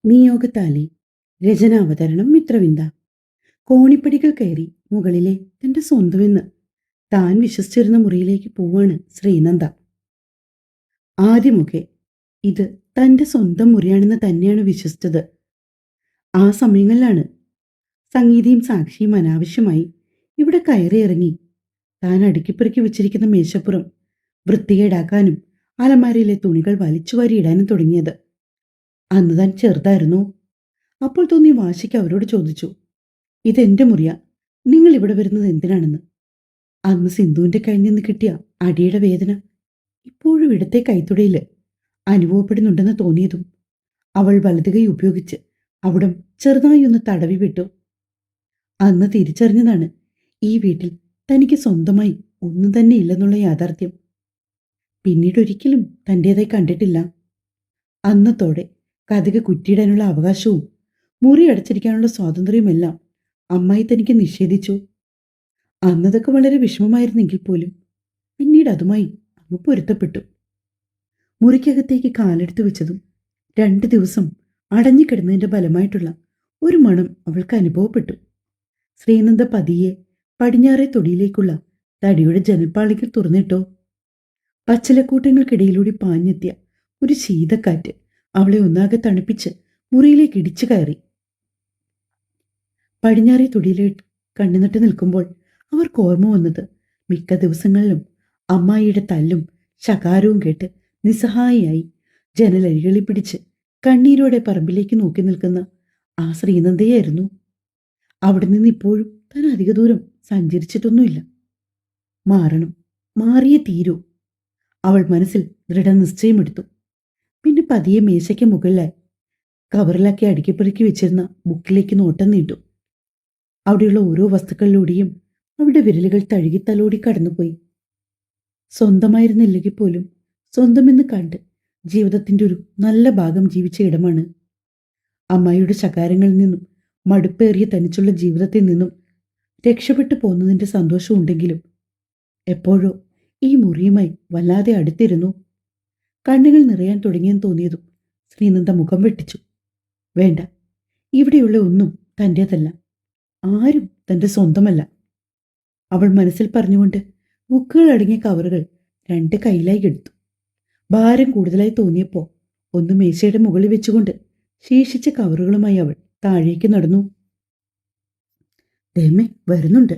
നിയോഗത്താലി. രചനാവതരണം മിത്രവിന്ദ. കോണിപ്പടികൾ കയറി മുകളിലെ തന്റെ സ്വന്തമെന്ന് താൻ വിശ്വസിച്ചിരുന്ന മുറിയിലേക്ക് പോവാണ് ശ്രീനന്ദ. ആദ്യമൊക്കെ ഇത് തന്റെ സ്വന്തം മുറിയാണെന്ന് തന്നെയാണ് വിശ്വസിച്ചത്. ആ സമയങ്ങളിലാണ് സംഗീതയും സാക്ഷിയും അനാവശ്യമായി ഇവിടെ കയറി ഇറങ്ങി താൻ അടുക്കിപ്പെറുക്കി വെച്ചിരിക്കുന്ന മേശപ്പുറം വൃത്തികേടാക്കാനും അലമാരയിലെ തുണികൾ വലിച്ചു വാരിയിടാനും തുടങ്ങിയത്. അന്ന് താൻ ചെറുതായിരുന്നു. അപ്പോൾ തോന്നിയ വാശിക്ക് അവരോട് ചോദിച്ചു, ഇതെന്റെ മുറിയാ, നിങ്ങൾ ഇവിടെ വരുന്നത് എന്തിനാണെന്ന്. അന്ന് സിന്ധുവിന്റെ കയ്യിൽ നിന്ന് കിട്ടിയ അടിയുടെ വേദന ഇപ്പോഴും ഇടത്തെ കൈത്തുടയിൽ അനുഭവപ്പെടുന്നുണ്ടെന്ന് തോന്നിയതും അവൾ വലതുകൈ ഉപയോഗിച്ച് അവിടം ചെറുതായി ഒന്ന് തടവി വിട്ടു. അന്ന് തിരിച്ചറിഞ്ഞതാണ് ഈ വീട്ടിൽ തനിക്ക് സ്വന്തമായി ഒന്നും തന്നെ ഇല്ലെന്നുള്ള യാഥാർത്ഥ്യം. പിന്നീട് ഒരിക്കലും തൻ്റേതായി കണ്ടിട്ടില്ല. അന്നത്തോടെ കഥക് കുറ്റിയിടാനുള്ള അവകാശവും മുറി അടച്ചിരിക്കാനുള്ള സ്വാതന്ത്ര്യവുമെല്ലാം അമ്മായി തനിക്ക് നിഷേധിച്ചു. അന്നതൊക്കെ വളരെ വിഷമമായിരുന്നെങ്കിൽ പോലും പിന്നീട് അതുമായി അമ്മ പൊരുത്തപ്പെട്ടു. മുറിക്കകത്തേക്ക് കാലെടുത്തു വെച്ചതും 2 ദിവസം അടഞ്ഞുകിടന്നതിൻ്റെ ഫലമായിട്ടുള്ള ഒരു മണം അവൾക്ക് അനുഭവപ്പെട്ടു. ശ്രീനന്ദ പതിയെ പടിഞ്ഞാറേ തൊടിയിലേക്കുള്ള തടിയുടെ ജനൽപ്പാളികൾ തുറന്നിട്ടോ. പച്ചിലക്കൂട്ടങ്ങൾക്കിടയിലൂടെ പാഞ്ഞെത്തിയ ഒരു ശീതക്കാറ്റ് അവളെ ഒന്നാകെ തണുപ്പിച്ച് മുറിയിലേക്ക് ഇടിച്ചു കയറി. പടിഞ്ഞാറേ തൊടിയിലേക്ക് കണ്ണുനട്ട് നിൽക്കുമ്പോൾ അവർക്ക് ഓർമ്മ വന്നത് മിക്ക ദിവസങ്ങളിലും അമ്മായിയുടെ തല്ലും ശകാരവും കേട്ട് നിസ്സഹായിയായി ജനലരികളിൽ പിടിച്ച് കണ്ണീരോടെ പറമ്പിലേക്ക് നോക്കി നിൽക്കുന്ന ആ ശ്രീനന്ദയായിരുന്നു. അവിടെ നിന്ന് ഇപ്പോഴും താൻ അധിക ദൂരം സഞ്ചരിച്ചിട്ടൊന്നുമില്ല. മാറണം, മാറിയേ തീരൂ. അവൾ മനസ്സിൽ ദൃഢനിശ്ചയമെടുത്തു. പിന്നെ പതിയെ മേശയ്ക്ക് മുകളിലായി കവറിലാക്കി അടുക്കിപ്പെറുക്കി വെച്ചിരുന്ന ബുക്കിലേക്ക് നോട്ടം നീട്ടു. അവിടെയുള്ള ഓരോ വസ്തുക്കളിലൂടെയും അവളുടെ വിരലുകൾ തഴുകി തലോടി കടന്നുപോയി. സ്വന്തമായിരുന്നില്ലെങ്കിൽ പോലും സ്വന്തമെന്ന് കണ്ട് ജീവിതത്തിൻ്റെ ഒരു നല്ല ഭാഗം ജീവിച്ച ഇടമാണ്. അമ്മായിയുടെ ശകാരങ്ങളിൽ നിന്നും മടുപ്പേറിയ തനിച്ചുള്ള ജീവിതത്തിൽ നിന്നും രക്ഷപ്പെട്ടു പോകുന്നതിൻ്റെ സന്തോഷമുണ്ടെങ്കിലും എപ്പോഴോ ഈ മുറിയുമായി വല്ലാതെ അടുത്തിരുന്നു. കണ്ണുകൾ നിറയാൻ തുടങ്ങിയെന്ന് തോന്നിയതും ശ്രീനന്ദ മുഖം വെട്ടിച്ചു. വേണ്ട, ഇവിടെയുള്ള ഒന്നും തൻ്റേതല്ല, ആരും തൻ്റെ സ്വന്തമല്ല. അവൾ മനസ്സിൽ പറഞ്ഞുകൊണ്ട് ബുക്കുകൾ അടങ്ങിയ കവറുകൾ 2 കൈയിലായി എടുത്തു. ഭാരം കൂടുതലായി തോന്നിയപ്പോൾ ഒന്ന് മേശയുടെ മുകളിൽ വെച്ചുകൊണ്ട് ശേഷിച്ച കവറുകളുമായി അവൾ താഴേക്ക് നടന്നു. ദേമേ വരുന്നുണ്ട്.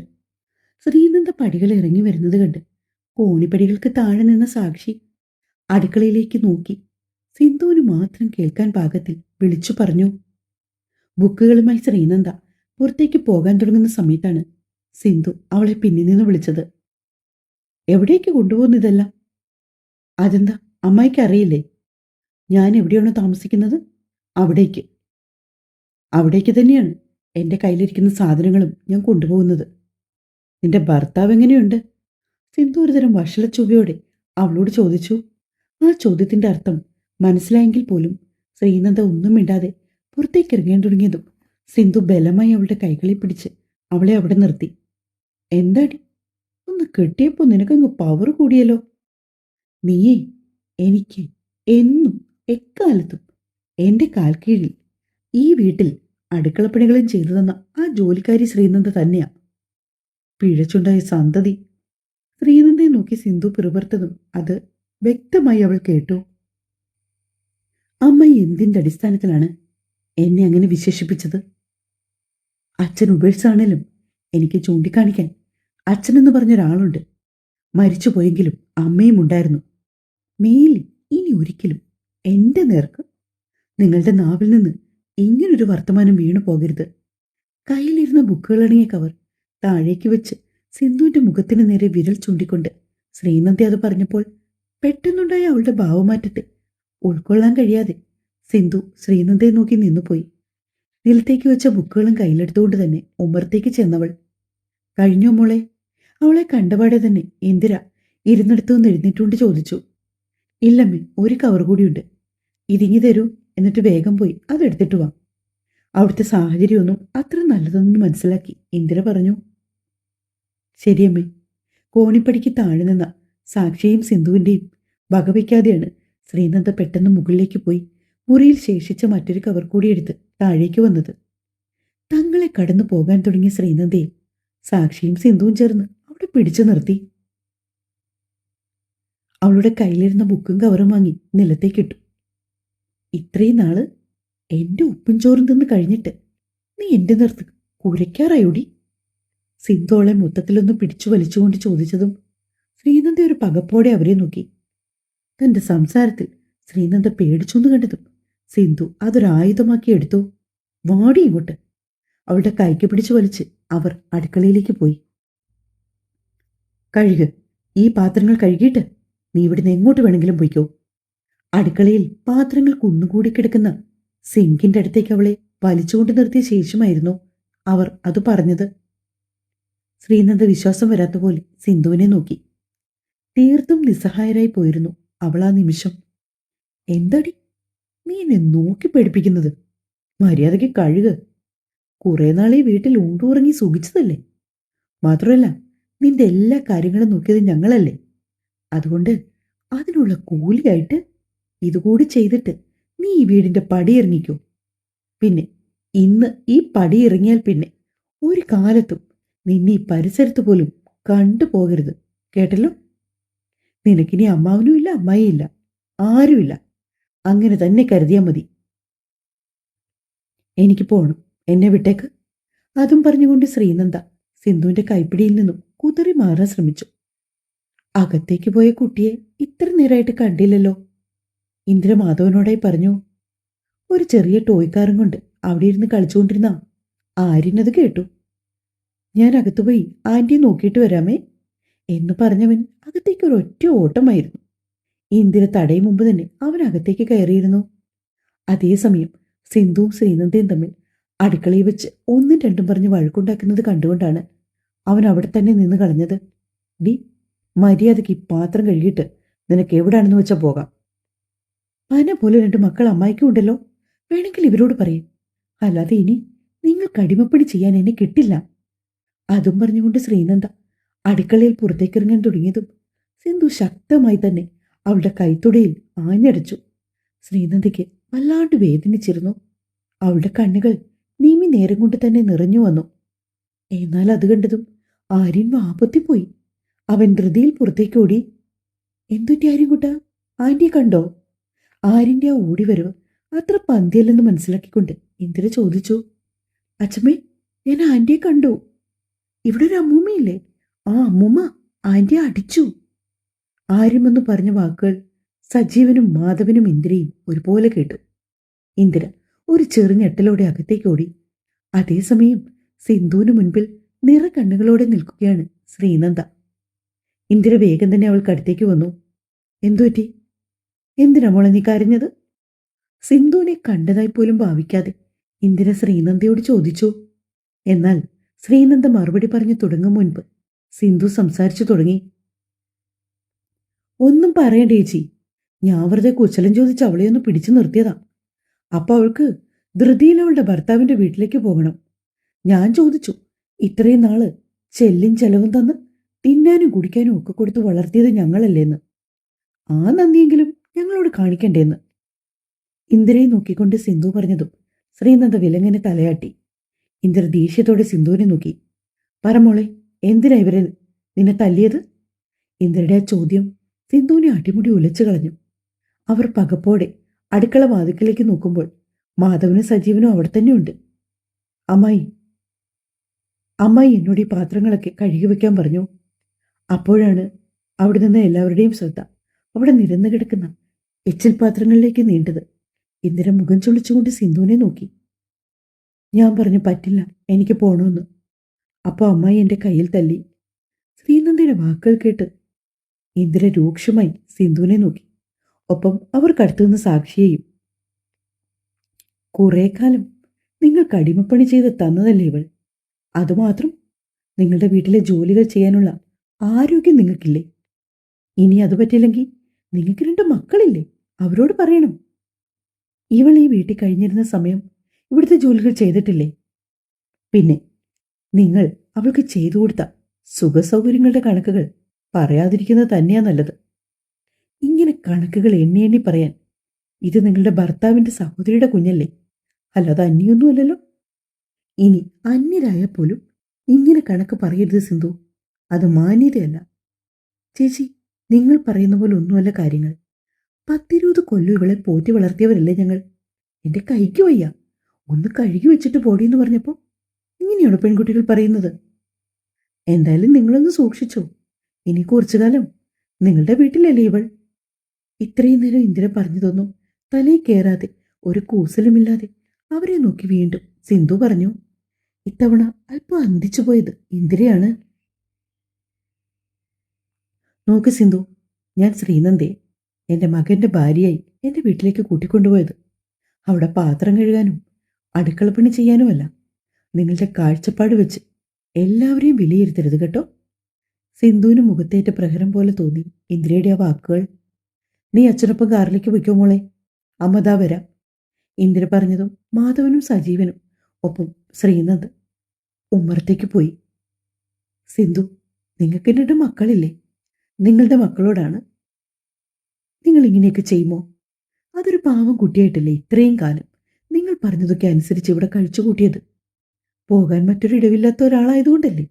ശ്രീനന്ദ പടികൾ ഇറങ്ങി വരുന്നത് കണ്ട് കോണിപ്പടികൾക്ക് താഴെ നിന്ന സാക്ഷി അടുക്കളയിലേക്ക് നോക്കി സിന്ധുവിന് മാത്രം കേൾക്കാൻ പാകത്തിൽ വിളിച്ചു പറഞ്ഞു. ബുക്കുകളുമായി ശ്രീനന്ദ പുറത്തേക്ക് പോകാൻ തുടങ്ങുന്ന സമയത്താണ് സിന്ധു അവളെ പിന്നിൽ നിന്ന് വിളിച്ചത്. എവിടേക്ക് കൊണ്ടുപോകുന്നിതെല്ലാം? അതെന്താ, അമ്മായിക്ക് അറിയില്ലേ? ഞാൻ എവിടെയാണോ താമസിക്കുന്നത് അവിടേക്ക്. അവിടേക്ക് തന്നെയാണ് എൻ്റെ കയ്യിലിരിക്കുന്ന സാധനങ്ങളും ഞാൻ കൊണ്ടുപോകുന്നത്. നിന്റെ ഭർത്താവ് എങ്ങനെയുണ്ട്? സിന്ധു ഒരുതരം വഷളച്ചുവയോടെ അവളോട് ചോദിച്ചു. ആ ചോദ്യത്തിൻ്റെ അർത്ഥം മനസ്സിലായെങ്കിൽ പോലും ശ്രീനന്ദ ഒന്നും മിണ്ടാതെ പുറത്തേക്ക് ഇറങ്ങാൻ തുടങ്ങിയതും സിന്ധു ബലമായി അവളുടെ കൈകളിൽ പിടിച്ച് അവളെ അവിടെ നിർത്തി. എന്താടി, ഒന്ന് കെട്ടിയപ്പോൾ നിനക്കങ്ങ് പവർ കൂടിയല്ലോ. നീയേ എനിക്ക് എന്നും എക്കാലത്തും എൻ്റെ കാൽക്കീഴിൽ ഈ വീട്ടിൽ അടുക്കളപ്പണികളും ചെയ്തു തന്ന ആ ജോലിക്കാരി ശ്രീനന്ദ തന്നെയാ. പിഴച്ചുണ്ടായ സന്തതി. ശ്രീനന്ദയെ നോക്കി സിന്ധു പിറുപുറത്തതും അത് വ്യക്തമായി അവൾ കേട്ടു. അമ്മ എന്തിൻ്റെ അടിസ്ഥാനത്തിലാണ് എന്നെ അങ്ങനെ വിശേഷിപ്പിച്ചത്? അച്ഛൻ ഉപേക്ഷിച്ചാണേലും എനിക്ക് ചൂണ്ടിക്കാണിക്കാൻ അച്ഛനെന്ന് പറഞ്ഞൊരാളുണ്ട്. മരിച്ചുപോയെങ്കിലും അമ്മയും ഉണ്ടായിരുന്നു. മേലിൽ ഇനി ഒരിക്കലും എൻ്റെ നേർക്ക് നിങ്ങളുടെ നാവിൽ നിന്ന് ഇങ്ങനൊരു വർത്തമാനം വീണു പോകരുത്. കയ്യിലിരുന്ന ബുക്കുകളടങ്ങിയ കവർ താഴേക്ക് വെച്ച് സിന്ധുവിൻ്റെ മുഖത്തിന് നേരെ വിരൽ ചൂണ്ടിക്കൊണ്ട് ശ്രീനന്ദ അത് പറഞ്ഞപ്പോൾ പെട്ടെന്നുണ്ടായ അവളുടെ ഭാവമാറ്റത്തെ ഉൾക്കൊള്ളാൻ കഴിയാതെ സിന്ധു ശ്രീനന്ദയെ നോക്കി നിന്നുപോയി. നിലത്തേക്ക് വെച്ച ബുക്കുകളും കയ്യിലെടുത്തുകൊണ്ട് തന്നെ ഉമ്മറത്തേക്ക് ചെന്നവൾ, കഴിഞ്ഞോ മോളെ? അവളെ കണ്ടപാടെ തന്നെ ഇന്ദിര ഇരുന്നിടത്തു നിന്ന് എഴുന്നേറ്റുകൊണ്ട് ചോദിച്ചു. ഇല്ലമ്മേ, ഒരു കവർ കൂടിയുണ്ട്. ഇതിങ്ങി തരൂ, എന്നിട്ട് വേഗം പോയി അതെടുത്തിട്ട് വാ. അവിടുത്തെ സാഹചര്യമൊന്നും അത്ര നല്ലതൊന്നും മനസ്സിലാക്കി ഇന്ദിര പറഞ്ഞു. ശരിയമ്മേ. കോണിപ്പടിക്ക് താഴെ നിന്ന സാക്ഷിയും സിന്ധുവിൻ്റെയും വകവയ്ക്കാതെയാണ് ശ്രീനന്ദ പെട്ടെന്ന് മുകളിലേക്ക് പോയി മുറിയിൽ ശേഷിച്ച മറ്റൊരു കവർ കൂടി എടുത്ത് താഴേക്ക് വന്നത്. തങ്ങളെ കടന്നു പോകാൻ തുടങ്ങിയ ശ്രീനന്ദയെ സാക്ഷിയും സിന്ധുവും ചേർന്ന് അവിടെ പിടിച്ചു നിർത്തി. അവളുടെ കയ്യിലിരുന്ന ബുക്കും കവറും വാങ്ങി നിലത്തേക്കിട്ടു. ഇത്രയും നാള് എന്റെ ഉപ്പും ചോറും തിന്ന് കഴിഞ്ഞിട്ട് നീ എന്റെ നേർത്ത് കുരയ്ക്കാറായോടി? സിന്ധു അവളെ മൊത്തത്തിലൊന്ന് പിടിച്ചു വലിച്ചുകൊണ്ട് ചോദിച്ചതും ശ്രീനന്ദ ഒരു പകപ്പോടെ അവരെ നോക്കി. തന്റെ സംസാരത്തിൽ ശ്രീനന്ദ പേടിച്ചൊന്നു കണ്ടതും സിന്ധു അതൊരായുധമാക്കി എടുത്തു. വാടി ഇങ്ങോട്ട്. അവളുടെ കൈക്ക് പിടിച്ചു വലിച്ച് അവർ അടുക്കളയിലേക്ക് പോയി. കഴുക്, ഈ പാത്രങ്ങൾ കഴുകിയിട്ട് നീ ഇവിടുന്ന് എങ്ങോട്ട് വേണമെങ്കിലും പോയിക്കോ. അടുക്കളയിൽ പാത്രങ്ങൾ കുന്നുകൂടി കിടക്കുന്ന സിങ്കിന്റെ അടുത്തേക്ക് അവളെ വലിച്ചുകൊണ്ട് നിർത്തിയ ശേഷമായിരുന്നു അവർ അത് പറഞ്ഞത്. ശ്രീനന്ദ വിശ്വാസം വരാത്ത പോലെ സിന്ധുവിനെ നോക്കി. തീർത്തും നിസ്സഹായരായി പോയിരുന്നു അവൾ ആ നിമിഷം. എന്താടി നീ എന്നെ നോക്കി പേടിപ്പിക്കുന്നത്? മര്യാദയ്ക്ക് കഴുക്. കുറെ നാളെ വീട്ടിൽ ഊണ്ടുറങ്ങി സുഖിച്ചതല്ലേ? മാത്രമല്ല നിന്റെ എല്ലാ കാര്യങ്ങളും നോക്കിയത് ഞങ്ങളല്ലേ? അതുകൊണ്ട് അതിനുള്ള കൂലിയായിട്ട് ഇതുകൂടി ചെയ്തിട്ട് നീ ഈ വീടിന്റെ പടിയിറങ്ങിക്കോ. പിന്നെ ഇന്ന് ഈ പടിയിറങ്ങിയാൽ പിന്നെ ഒരു കാലത്തും നിന്നെ ഈ പരിസരത്ത് പോലും കണ്ടുപോകരുത്, കേട്ടല്ലോ? നിനക്കിനി അമ്മാവനും ഇല്ല, അമ്മായിയും ഇല്ല, ആരുമില്ല. അങ്ങനെ തന്നെ കരുതിയാൽ മതി. എനിക്ക് പോകണം, എന്നെ വിട്ടേക്ക്. അതും പറഞ്ഞുകൊണ്ട് ശ്രീനന്ദ സിന്ധുവിന്റെ കൈപ്പിടിയിൽ നിന്നും കുതറി മാറാൻ ശ്രമിച്ചു. അകത്തേക്ക് പോയ കുട്ടിയെ ഇത്ര നേരമായിട്ട് കണ്ടില്ലല്ലോ. ഇന്ദിര മാധവനോടായി പറഞ്ഞു. ഒരു ചെറിയ ടോയ്ക്കാറും കൊണ്ട് അവിടെ ഇരുന്ന് കളിച്ചുകൊണ്ടിരുന്ന ആര്യനത് കേട്ടു. ഞാൻ അകത്തുപോയി ആന്റിയെ നോക്കിയിട്ട് വരാമേ എന്ന് പറഞ്ഞവൻ അകത്തേക്ക് ഒരു ഒറ്റ ഓട്ടമായിരുന്നു. ഇന്ദിര തടയും മുമ്പ് തന്നെ അവൻ അകത്തേക്ക് കയറിയിരുന്നു. അതേസമയം സിന്ധുവും ശ്രീനന്ദയും തമ്മിൽ അടുക്കളയിൽ വെച്ച് ഒന്നും രണ്ടും പറഞ്ഞ് വഴക്കുണ്ടാക്കുന്നത് കണ്ടുകൊണ്ടാണ് അവൻ അവിടെ തന്നെ നിന്ന് കളഞ്ഞത്. ഡി, മര്യാദയ്ക്ക് ഈ പാത്രം കഴുകിയിട്ട് നിനക്ക് എവിടാണെന്ന് വെച്ചാൽ പോകാം. പന പോലെ രണ്ട് മക്കൾ അമ്മായിക്കും ഉണ്ടല്ലോ, വേണമെങ്കിൽ ഇവരോട് പറയും. അല്ലാതെ ഇനി നിങ്ങൾക്ക് അടിമപ്പണി ചെയ്യാൻ എന്നെ കിട്ടില്ല. അതും പറഞ്ഞുകൊണ്ട് ശ്രീനന്ദ അടുക്കളയിൽ പുറത്തേക്കിറങ്ങാൻ തുടങ്ങിയതും സിന്ധു ശക്തമായി തന്നെ അവളുടെ കൈത്തൊടയിൽ ആഞ്ഞടച്ചു. ശ്രീനന്ദയ്ക്ക് വല്ലാണ്ട് വേദനിച്ചിരുന്നു. അവളുടെ കണ്ണുകൾ നീമി നേരം കൊണ്ട് തന്നെ നിറഞ്ഞു വന്നു. എന്നാൽ അത് കണ്ടതും ആര്യൻ വാപത്തിപ്പോയി. അവൻ ധൃതിയിൽ പുറത്തേക്ക് ഓടി. എന്തുറ്റി ആര്യൻകുട്ട, ആന്റിയെ കണ്ടോ? ആര്യന്റെ ആ ഓടിവരവ് അത്ര പന്തിയല്ലെന്ന് മനസ്സിലാക്കിക്കൊണ്ട് ഇന്ദിര ചോദിച്ചു. അച്ഛമ്മേ, ഞാൻ ആന്റിയെ കണ്ടു. ഇവിടെ ഒരു അമ്മൂമ്മയില്ലേ? ആ അമ്മൂമ്മ ആന്റിയെ അടിച്ചു. ആര്യമെന്ന് പറഞ്ഞ വാക്കുകൾ സജീവനും മാധവനും ഇന്ദിരയും ഒരുപോലെ കേട്ടു. ഇന്ദിര ഒരു ചെറുഞെട്ടലോടെ അകത്തേക്ക് ഓടി. അതേസമയം സിന്ധുവിന് മുൻപിൽ നിറകണ്ണുകളോടെ നിൽക്കുകയാണ് ശ്രീനന്ദ. ഇന്ദിര വേഗം തന്നെ അവൾക്ക് അടുത്തേക്ക് വന്നു. എന്തുപറ്റി? എന്തിനാ മോളെ നീ കരഞ്ഞത്? സിന്ധുവിനെ കണ്ടതായി പോലും ഭാവിക്കാതെ ഇന്ദിര ശ്രീനന്ദയോട് ചോദിച്ചു. എന്നാൽ ശ്രീനന്ദ മറുപടി പറഞ്ഞു തുടങ്ങും മുൻപ് സിന്ധു സംസാരിച്ചു തുടങ്ങി. ഒന്നും പറയണ്ട ചേച്ചി, ഞാൻ വെറുതെ കുശലം ചോദിച്ച് അവളെ ഒന്ന് പിടിച്ചു നിർത്തിയതാ. അപ്പൊ അവൾക്ക് ധൃതിയിൽ അവളുടെ ഭർത്താവിന്റെ വീട്ടിലേക്ക് പോകണം. ഞാൻ ചോദിച്ചു, ഇത്രയും നാള് ചെല്ലും ചെലവും തന്ന് തിന്നാനും കുടിക്കാനും ഒക്കെ കൊടുത്ത് വളർത്തിയത് ഞങ്ങളല്ലേന്ന്. ആ നന്ദിയെങ്കിലും ഞങ്ങളോട് കാണിക്കണ്ടേന്ന്. ഇന്ദിരയെ നോക്കിക്കൊണ്ട് സിന്ധു പറഞ്ഞതും ശ്രീനന്ദ വിലങ്ങനെ തലയാട്ടി. ഇന്ദിര ദേഷ്യത്തോടെ സിന്ധുവിനെ നോക്കി. പറമോളെ, എന്തിനാ ഇവരെ നിന്നെ തല്ലിയത്? ഇന്ദിരയുടെ ആ ചോദ്യം സിന്ധുവിനെ അടിമുടി ഉലച്ചു കളഞ്ഞു. അവർ പകപ്പോടെ അടുക്കള വാതിക്കലേക്ക് നോക്കുമ്പോൾ മാധവനും സജീവനും അവിടെ തന്നെയുണ്ട്. അമ്മായി അമ്മായി എന്നോട് ഈ പാത്രങ്ങളൊക്കെ കഴുകി വെക്കാൻ പറഞ്ഞു. അപ്പോഴാണ് അവിടെ നിന്ന് എല്ലാവരുടെയും ശ്രദ്ധ അവിടെ നിരന്നു കിടക്കുന്ന എച്ചിൽ പാത്രങ്ങളിലേക്ക് നീണ്ടത്. ഇന്ദിര മുഖം ചൊളിച്ചുകൊണ്ട് സിന്ധുവിനെ നോക്കി. ഞാൻ പറഞ്ഞു പറ്റില്ല, എനിക്ക് പോണമെന്ന്. അപ്പോൾ അമ്മായി എൻ്റെ കയ്യിൽ തല്ലി. ശ്രീനന്ദയുടെ വാക്കുകൾ കേട്ട് ഇന്ദിര രൂക്ഷമായി സിന്ധുവിനെ നോക്കി. ഒപ്പം അവർക്കടുത്തുനിന്ന് സാക്ഷിയെയും. കുറെ കാലം നിങ്ങൾക്ക് അടിമപ്പണി ചെയ്ത് തന്നതല്ലേ ഇവൾ? അതുമാത്രം നിങ്ങളുടെ വീട്ടിലെ ജോലികൾ ചെയ്യാനുള്ള ആരോഗ്യം നിങ്ങൾക്കില്ലേ? ഇനി അത് പറ്റില്ലെങ്കിൽ നിങ്ങൾക്ക് രണ്ട് മക്കളില്ലേ, അവരോട് പറയണം. ഇവൾ ഈ വീട്ടിൽ കഴിഞ്ഞിരുന്ന സമയം ഇവിടുത്തെ ജോലികൾ ചെയ്തിട്ടില്ലേ? പിന്നെ നിങ്ങൾ അവൾക്ക് ചെയ്തു കൊടുത്ത സുഖസൗകര്യങ്ങളുടെ കണക്കുകൾ പറയാതിരിക്കുന്നത് തന്നെയാ നല്ലത്. ഇങ്ങനെ കണക്കുകൾ എണ്ണി എണ്ണി പറയാൻ ഇത് നിങ്ങളുടെ ഭർത്താവിന്റെ സഹോദരിയുടെ കുഞ്ഞല്ലേ? അല്ലാതെ അന്യൊന്നുമല്ലല്ലോ. ഇനി അന്യരായാൽ പോലും ഇങ്ങനെ കണക്ക് പറയരുത് സിന്ധു. അത് മാന്യതയല്ല. ചേച്ചി, നിങ്ങൾ പറയുന്ന പോലെ ഒന്നുമല്ല കാര്യങ്ങൾ. 10-20 കൊല്ലം ഇവളെ പോറ്റി വളർത്തിയവരല്ലേ ഞങ്ങൾ. എന്റെ കൈക്ക് വയ്യ. ഒന്ന് കഴുകി വെച്ചിട്ട് പോടിയെന്ന് പറഞ്ഞപ്പോ ഇങ്ങനെയാണോ പെൺകുട്ടികൾ പറയുന്നത്? എന്തായാലും നിങ്ങളൊന്ന് സൂക്ഷിച്ചോ. ഇനി കുറച്ചു കാലം നിങ്ങളുടെ വീട്ടിലല്ലേ ഇവൾ. ഇത്രയും നേരം ഇന്ദിര പറഞ്ഞതൊന്നും തലയിൽ കയറാതെ ഒരു കൂസലുമില്ലാതെ അവരെ നോക്കി വീണ്ടും സിന്ധു പറഞ്ഞു. ഇത്തവണ അല്പം അന്തിച്ചു പോയത് ഇന്ദിരയാണ്. നോക്ക് സിന്ധു, ഞാൻ ശ്രീനന്ദയെ എൻ്റെ മകൻ്റെ ഭാര്യയായി എൻ്റെ വീട്ടിലേക്ക് കൂട്ടിക്കൊണ്ടുപോയത് അവിടെ പാത്രം കഴുകാനും അടുക്കളപ്പണി ചെയ്യാനുമല്ല. നിങ്ങളുടെ കാഴ്ചപ്പാട് വെച്ച് എല്ലാവരെയും വിലയിരുത്തരുത് കേട്ടോ. സിന്ധുവിന് മുഖത്തേറ്റ പ്രഹരം പോലെ തോന്നി ഇന്ദിരയുടെ ആ വാക്കുകൾ. നീ അച്ഛനൊപ്പം കാറിലേക്ക് വയ്ക്കോ മോളെ, അമ്മതാ വരാം. ഇന്ദിര പറഞ്ഞതും മാധവനും സജീവനും ഒപ്പം ശ്രീനന്ദ് ഉമ്മറത്തേക്ക് പോയി. സിന്ധു, നിങ്ങൾക്ക് 2 മക്കളില്ലേ? നിങ്ങളുടെ മക്കളോടാണ് നിങ്ങൾ ഇങ്ങനെയൊക്കെ ചെയ്യുമോ? അതൊരു പാവം കുട്ടിയായിട്ടല്ലേ ഇത്രയും കാലം നിങ്ങൾ പറഞ്ഞതൊക്കെ അനുസരിച്ച് ഇവിടെ കഴിച്ചുകൂട്ടിയത്? പോകാൻ മറ്റൊരിടവില്ലാത്ത ഒരാളായതുകൊണ്ടല്ലേ?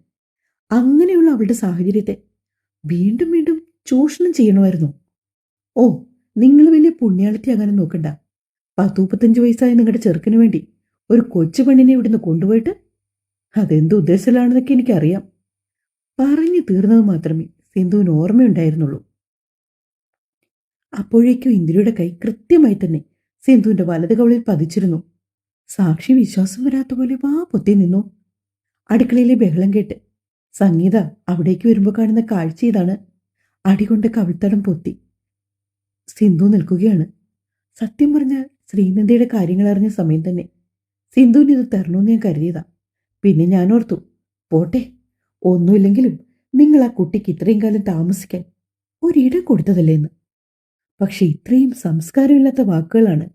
അങ്ങനെയുള്ള അവളുടെ സാഹചര്യത്തെ വീണ്ടും വീണ്ടും ചൂഷണം ചെയ്യണമായിരുന്നു. ഓ, നിങ്ങൾ വലിയ പുണ്യാളത്തിയാകാനും നോക്കണ്ട. 10-35 വയസ്സായ നിങ്ങളുടെ ചെറുക്കിന് വേണ്ടി ഒരു കൊച്ചു പെണ്ണിനെ ഇവിടുന്ന് കൊണ്ടുപോയിട്ട് അതെന്ത് ഉദ്ദേശത്തിലാണെന്നൊക്കെ എനിക്കറിയാം. പറഞ്ഞു തീർന്നത് മാത്രമേ സിന്ധുവിന് ഓർമ്മയുണ്ടായിരുന്നുള്ളൂ. അപ്പോഴേക്കും ഇന്ദിരയുടെ കൈ കൃത്യമായി തന്നെ സിന്ധുവിന്റെ വലത് കവളിൽ പതിച്ചിരുന്നു. സാക്ഷി വിശ്വാസം വരാത്ത പോലെ വാ പൊത്തി നിന്നു. അടുക്കളയിലെ ബഹളം കേട്ട് സംഗീത അവിടേക്ക് വരുമ്പോൾ കാണുന്ന കാഴ്ച ഇതാണ്. അടികൊണ്ട് കവിൾത്തടം പൊത്തി സിന്ധു നിൽക്കുകയാണ്. സത്യം പറഞ്ഞാൽ ശ്രീനന്ദയുടെ കാര്യങ്ങൾ അറിഞ്ഞ സമയം തന്നെ സിന്ധുവിന് ഇത് തരണമെന്ന് ഞാൻ കരുതിയതാ. പിന്നെ ഞാൻ ഓർത്തു, പോട്ടെ, ഒന്നുമില്ലെങ്കിലും നിങ്ങൾ ആ കുട്ടിക്ക് ഇത്രയും കാലം താമസിക്കാൻ ഒരിടം കൊടുത്തതല്ലേ എന്ന്. പക്ഷെ ഇത്രയും സംസ്കാരമില്ലാത്ത വാക്കുകളാണ്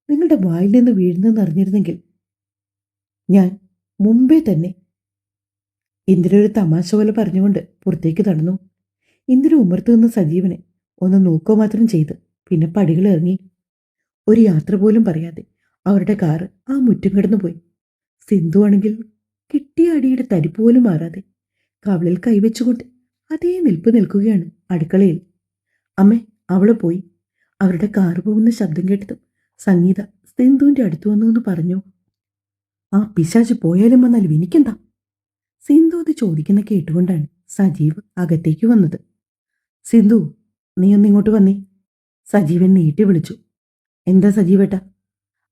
നിങ്ങളുടെ വായിൽ നിന്ന് വീഴുന്നതെന്ന് അറിഞ്ഞിരുന്നെങ്കിൽ ഞാൻ മുമ്പേ തന്നെ. ഇന്ദിര ഒരു തമാശ പോലെ പറഞ്ഞുകൊണ്ട് പുറത്തേക്ക് നടന്നു. ഇന്ദിര ഉമ്മർത്ത് നിന്ന് സജീവനെ ഒന്ന് നോക്കുക മാത്രം ചെയ്ത് പിന്നെ പടികൾ ഇറങ്ങി. ഒരു യാത്ര പോലും പറയാതെ അവരുടെ കാറ് ആ മുറ്റം കടന്നുപോയി. സിന്ധു ആണെങ്കിൽ കിട്ടിയ അടിയുടെ തരി പോലും മാറാതെ കവളിൽ കൈവച്ചുകൊണ്ട് അതേ നിൽപ്പ് നിൽക്കുകയാണ് അടുക്കളയിൽ. അമ്മേ, അവള് പോയി. അവരുടെ കാറ് പോകുന്ന ശബ്ദം കേട്ടതും സംഗീത സിന്ധുവിന്റെ അടുത്ത് വന്നു എന്ന് പറഞ്ഞു. ആ പിശാച് പോയാലും വന്നാലും എനിക്കെന്താ? സിന്ധു അത് ചോദിക്കുന്ന കേട്ടുകൊണ്ടാണ് സജീവ് അകത്തേക്ക് വന്നത്. സിന്ധു, നീ ഒന്നിങ്ങോട്ട് വന്നേ. സജീവൻ നീട്ടി വിളിച്ചു. എന്താ സജീവേട്ട?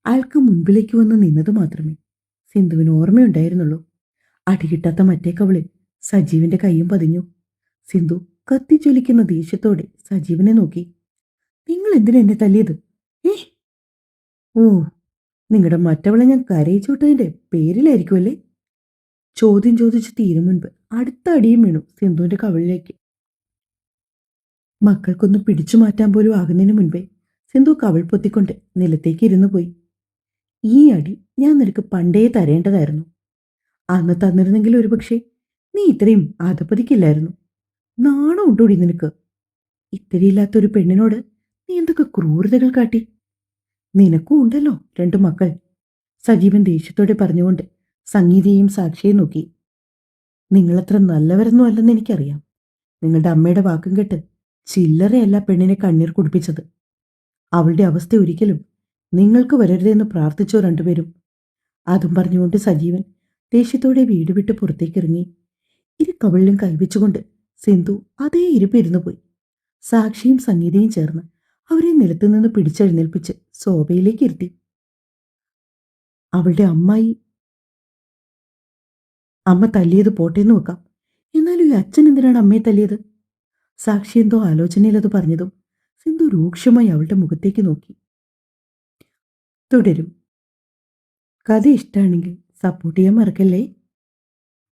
അയാൾക്ക് മുൻപിലേക്ക് വന്ന് നിന്നത് മാത്രമേ സിന്ധുവിന് ഓർമ്മയുണ്ടായിരുന്നുള്ളൂ. അടികിട്ടാത്ത മറ്റേ കവളിൽ സജീവിന്റെ കൈയും പതിഞ്ഞു. സിന്ധു കത്തിച്ചൊലിക്കുന്ന ദേഷ്യത്തോടെ സജീവനെ നോക്കി. നിങ്ങൾ എന്തിനാ എന്നെ തല്ലിയത്? ഏ ഓ, നിങ്ങളുടെ മറ്റവളെ ഞാൻ കരയിച്ചു വിട്ടതിന്റെ പേരിലായിരിക്കുമല്ലേ? ചോദ്യം ചോദിച്ച് തീരും മുൻപ് അടുത്ത അടിയും വീണു സിന്ധുവിന്റെ കവളിലേക്ക്. മക്കൾക്കൊന്ന് പിടിച്ചു മാറ്റാൻ പോലും ആകുന്നതിന് മുൻപേ സിന്ധു കവിൾ പൊത്തിക്കൊണ്ട് നിലത്തേക്ക് ഇരുന്നു പോയി. ഈ അടി ഞാൻ നിനക്ക് പണ്ടേ തരേണ്ടതായിരുന്നു. അന്ന് തന്നിരുന്നെങ്കിൽ ഒരുപക്ഷെ നീ ഇത്രയും അധപ്പതിക്കില്ലായിരുന്നു. നാണം ഉണ്ടോടി നിനക്ക്? ഇത്തിരിയില്ലാത്തൊരു പെണ്ണിനോട് നീ എന്തൊക്കെ ക്രൂരതകൾ കാട്ടി. നിനക്കും ഉണ്ടല്ലോ 2 മക്കൾ. സജീവൻ ദേഷ്യത്തോടെ പറഞ്ഞുകൊണ്ട് സംഗീതയെയും സാക്ഷിയെ നോക്കി. നിങ്ങളത്ര നല്ലവരൊന്നും അല്ലെന്ന് എനിക്കറിയാം. നിങ്ങളുടെ അമ്മയുടെ വാക്കും കേട്ട് ചില്ലറയല്ല പെണ്ണിനെ കണ്ണീർ കുടിപ്പിച്ചത്. അവളുടെ അവസ്ഥ ഒരിക്കലും നിങ്ങൾക്ക് വരരുതെന്ന് പ്രാർത്ഥിച്ചോ 2 പേരും. അതും പറഞ്ഞുകൊണ്ട് സജീവൻ ദേഷ്യത്തോടെ വീട് വിട്ട് പുറത്തേക്കിറങ്ങി. ഇരു കവിളിലും കൈവച്ചുകൊണ്ട് സിന്ധു അതേ ഇരിപ്പിരുന്നു പോയി. സാക്ഷിയും സംഗീതയും ചേർന്ന് അവരെ നിലത്തുനിന്ന് പിടിച്ചെഴുന്നേൽപ്പിച്ച് സോഫയിലേക്ക് ഇരുത്തി. അവളുടെ അമ്മ തല്ലിയത് പോട്ടേന്ന് വെക്കാം. എന്നാലും ഈ അച്ഛൻ എന്തിനാണ് അമ്മയെ തല്ലിയത്? സാക്ഷി എന്തോ ആലോചനയിലത് പറഞ്ഞതും സിന്ധു രൂക്ഷമായി അവളുടെ മുഖത്തേക്ക് നോക്കി. തുടരും. കഥ ഇഷ്ടമാണെങ്കിൽ സപ്പോർട്ട് ചെയ്യാൻ മറക്കല്ലേ.